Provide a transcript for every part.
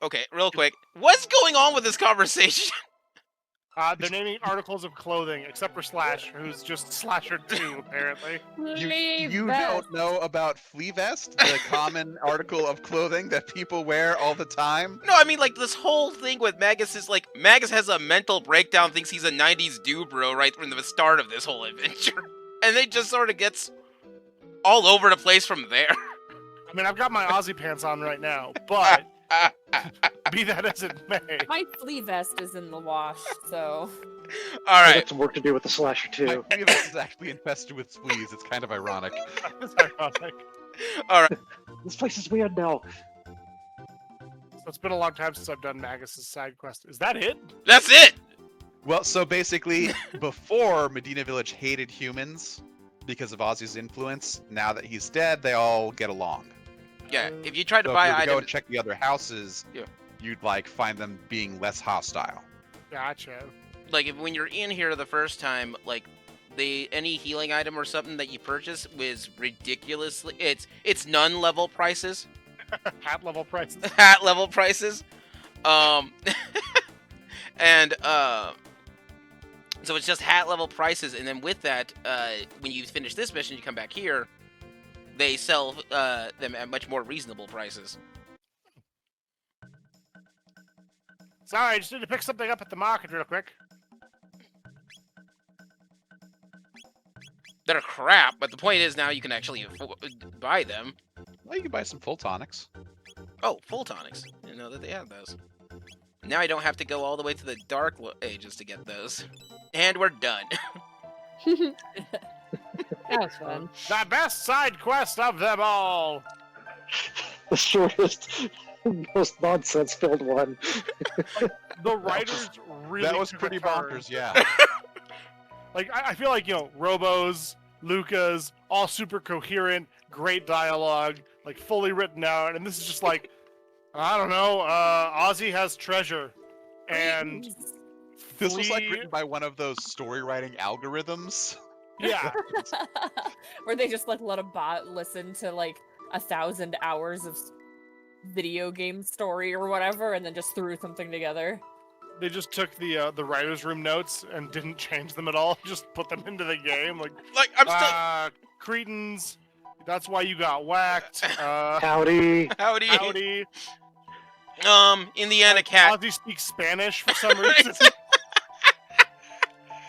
Okay, real quick. What's going on with this conversation? They're naming articles of clothing, except for Slash, who's just Slasher 2, apparently. You don't know about Flea Vest, the common article of clothing that people wear all the time? No, I mean, like, this whole thing with Magus is, like, Magus has a mental breakdown, thinks he's a 90s dude bro right from the start of this whole adventure. And it just sort of gets all over the place from there. I mean, I've got my Aussie pants on right now, but be that as it may. My flea vest is in the wash, so... All I right. got some work to do with the Slasher My too. Flea Vest is actually infested with fleas. It's kind of ironic. It's ironic. All right. This place is weird now. So it's been a long time since I've done Magus's side quest. Is that it? That's it. Well, so basically, before Medina Village hated humans because of Ozzy's influence, now that he's dead, they all get along. Yeah, if you try to So buy if you were to go and items... check the other houses, Yeah. you'd like find them being less hostile. Gotcha. Like, when you're in here the first time, like, any healing item or something that you purchase was ridiculously... It's none-level prices. Hat level prices. Hat level prices. And, so it's just hat level prices, and then with that, when you finish this mission, you come back here, they sell them at much more reasonable prices. Sorry, I just need to pick something up at the market real quick. They're crap, but the point is now you can actually buy them. Well, you can buy some full tonics. Oh, full tonics. I didn't know that they had those. Now I don't have to go all the way to the Dark Ages to get those. And we're done. That was fun. The best side quest of them all! The shortest, most nonsense-filled one. The writers really That was took a pretty turn. bonkers, yeah. Like, I feel like, Robos, Lucas, all super coherent, great dialogue, like, fully written out, and this is just like, I don't know, Ozzy has treasure, and... This was like Flea- written by one of those story writing algorithms. Yeah, Where they just like let a bot listen to like 1,000 hours of video game story or whatever, and then just threw something together. they just took the writer's room notes and didn't change them at all, just put them into the game, like, I'm still... Cretans, that's why you got whacked, Howdy. Howdy. howdy. Indiana cat. Ozzy speaks Spanish for some reason.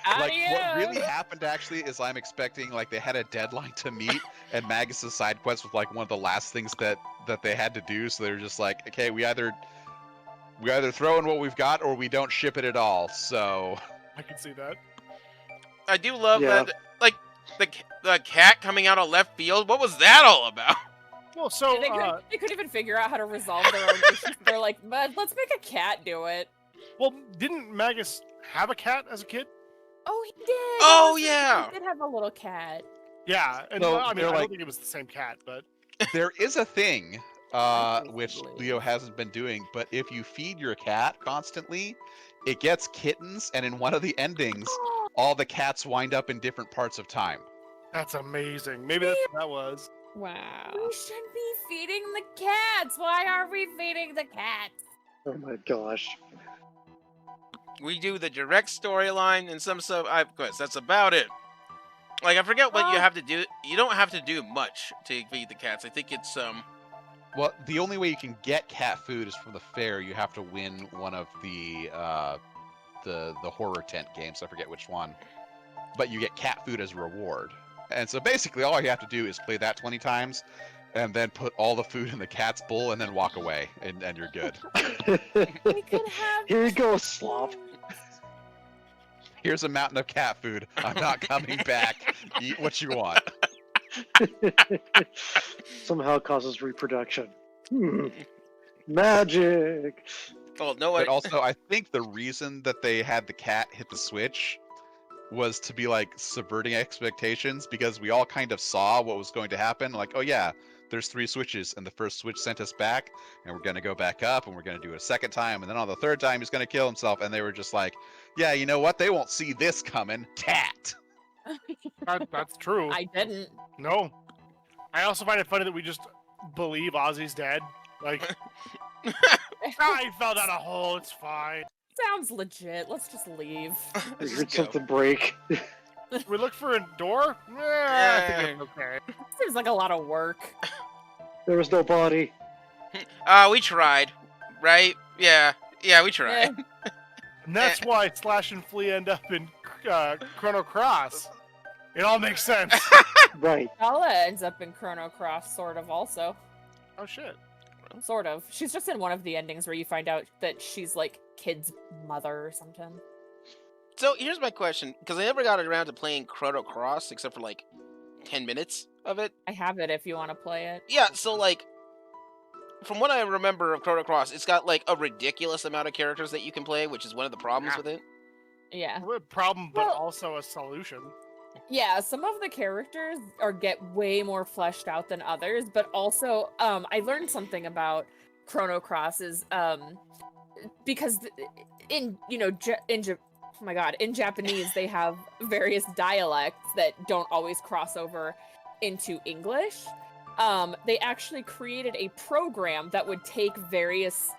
Like, what really happened actually is I'm expecting, like, they had a deadline to meet, and Magus' side quest was, like, one of the last things that they had to do, so they were just like, okay, we either throw in what we've got, or we don't ship it at all, so... I can see that. I do love Yeah. that, like, the cat coming out of left field. What was that all about? Well, so, They couldn't even figure out how to resolve their own issues. They're like, but let's make a cat do it. well, didn't Magus have a cat as a kid? Oh, he did. Oh, He yeah. did have a little cat. Yeah, and So, I mean, they're I like- don't think it was the same cat, but There is a thing, which Possibly. Leo hasn't been doing, but if you feed your cat constantly, it gets kittens, and in one of the endings, all the cats wind up in different parts of time. that's amazing. Maybe that's what that was. Wow. We should be feeding the cats. Why are we feeding the cats? Oh my gosh. We do the direct storyline and some side quests. That's about it. Like, I forget what you have to do. You don't have to do much to feed the cats. I think it's Well, the only way you can get cat food is from the fair. You have to win one of the horror tent games. I forget which one, but you get cat food as a reward. And so basically, all you have to do is play that 20 times, and then put all the food in the cat's bowl, and then walk away, and you're good. We could have. Here you go, slop. Here's a mountain of cat food. I'm not coming back. Eat what you want. Somehow causes reproduction. Magic. oh no, But also, I think the reason that they had the cat hit the switch was to be like subverting expectations, because we all kind of saw what was going to happen. Like, oh yeah, there's 3 switches, and the first switch sent us back, and we're going to go back up, and we're going to do it a second time, and then on the third time he's going to kill himself. And they were just like, yeah, you know what? They won't see this coming. Cat. That's true. I didn't. No. I also find it funny that we just believe Ozzy's dead. Like, I fell down a hole. It's fine. Sounds legit. Let's just leave. We Just heard go. something break. We look for a door. I think it's okay. Seems like a lot of work. There was no body. We tried, right? Yeah, we tried. Eh, And that's why Slash and Flea end up in Chrono Cross. It all makes sense. Right. Bella ends up in Chrono Cross, sort of, also. Oh shit. Sort of. She's just in one of the endings where you find out that she's, like, kid's mother or something. So here's my question, because I never got around to playing Chrono Cross except for like 10 minutes of it. I have it if you want to play it. Yeah, so like, from what I remember of Chrono Cross, it's got like a ridiculous amount of characters that you can play, which is one of the problems Yeah. with it. Yeah. A problem, but Well- also a solution. Yeah, some of the characters get way more fleshed out than others, but also I learned something about Chrono Cross is because in oh my god, in Japanese they have various dialects that don't always cross over into English. They actually created a program that would take various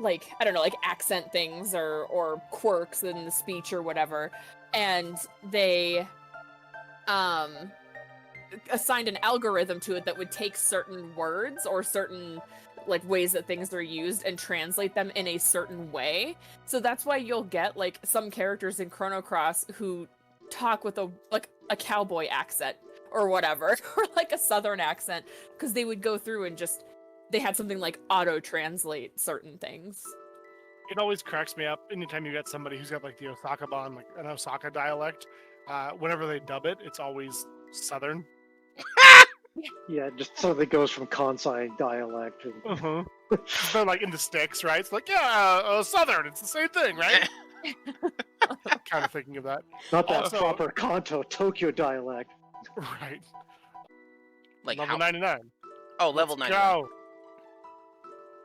like, I don't know, like accent things or quirks in the speech or whatever, and they assigned an algorithm to it that would take certain words or certain like ways that things are used and translate them in a certain way. So that's why you'll get like some characters in Chrono Cross who talk with a cowboy accent or whatever, or like a southern accent, because they would go through and just they had something like auto translate certain things. It always cracks me up anytime you get somebody who's got like the Osaka-ban, like an Osaka dialect. Whenever they dub it, it's always Southern. Yeah, just something goes from Kansai dialect. And... They're like in the sticks, right? It's like, yeah, Southern. It's the same thing, right? Kind of thinking of that. Not that Also- proper Kanto Tokyo dialect. Right. Like Level how? 99. Oh, level Let's 9. go.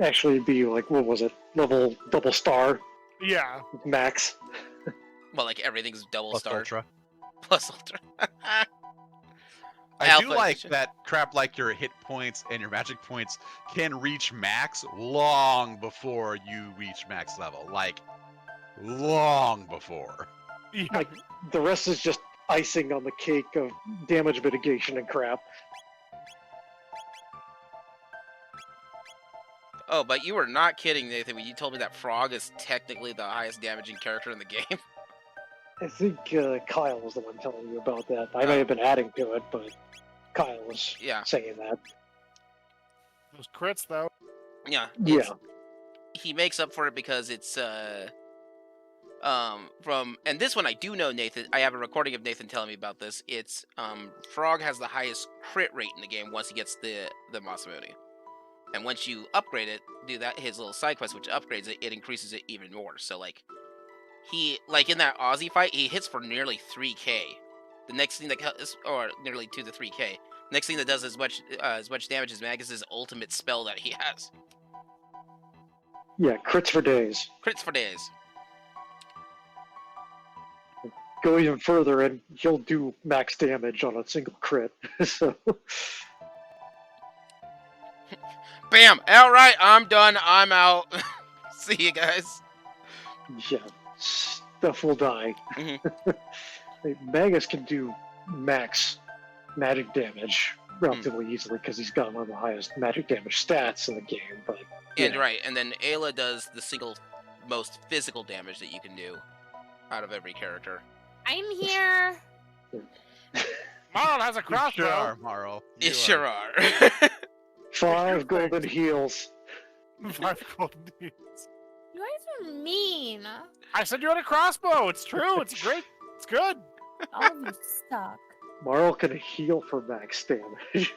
Actually, it'd be like, what was it? Level double star Yeah. max. Well, like everything's double Plus star. Ultra. Plus Ultra. I Alpha do like edition. that crap like your hit points and your magic points can reach max long before you reach max level. Like, long before. Yeah. Like, the rest is just icing on the cake of damage mitigation and crap. Oh, but you were not kidding, Nathan, when you told me that Frog is technically the highest damaging character in the game. I think Kyle was the one telling you about that. I may have been adding to it, but Kyle was Yeah. saying that. Those crits, though. Yeah. Yeah. He makes up for it because it's and this one I do know, Nathan. I have a recording of Nathan telling me about this. It's Frog has the highest crit rate in the game once he gets the Masamune. And once you upgrade it, do that his little side quest which upgrades it, it increases it even more. So like he like in that Aussie fight, he hits for nearly 3k. The next thing that or nearly 2 to 3k. Next thing that does as much damage as Magus' ultimate spell that he has. Yeah, crits for days. Crits for days. Go even further and you'll do max damage on a single crit. So, Bam! Alright, I'm done. I'm out. See you guys. yeah, stuff will die. Mhm. Magus can do max magic damage relatively easily because he's got one of the highest magic damage stats in the game, but And yeah. right, and then Ayla does the single most physical damage that you can do out of every character. I'm here. Marl has a You crossbow. sure are, Marl. You You sure are. are. 5 golden heals. 5 golden deeds. You guys are mean. I said you had a crossbow. It's true. It's great. It's good. All of you suck. Marl can heal for max damage.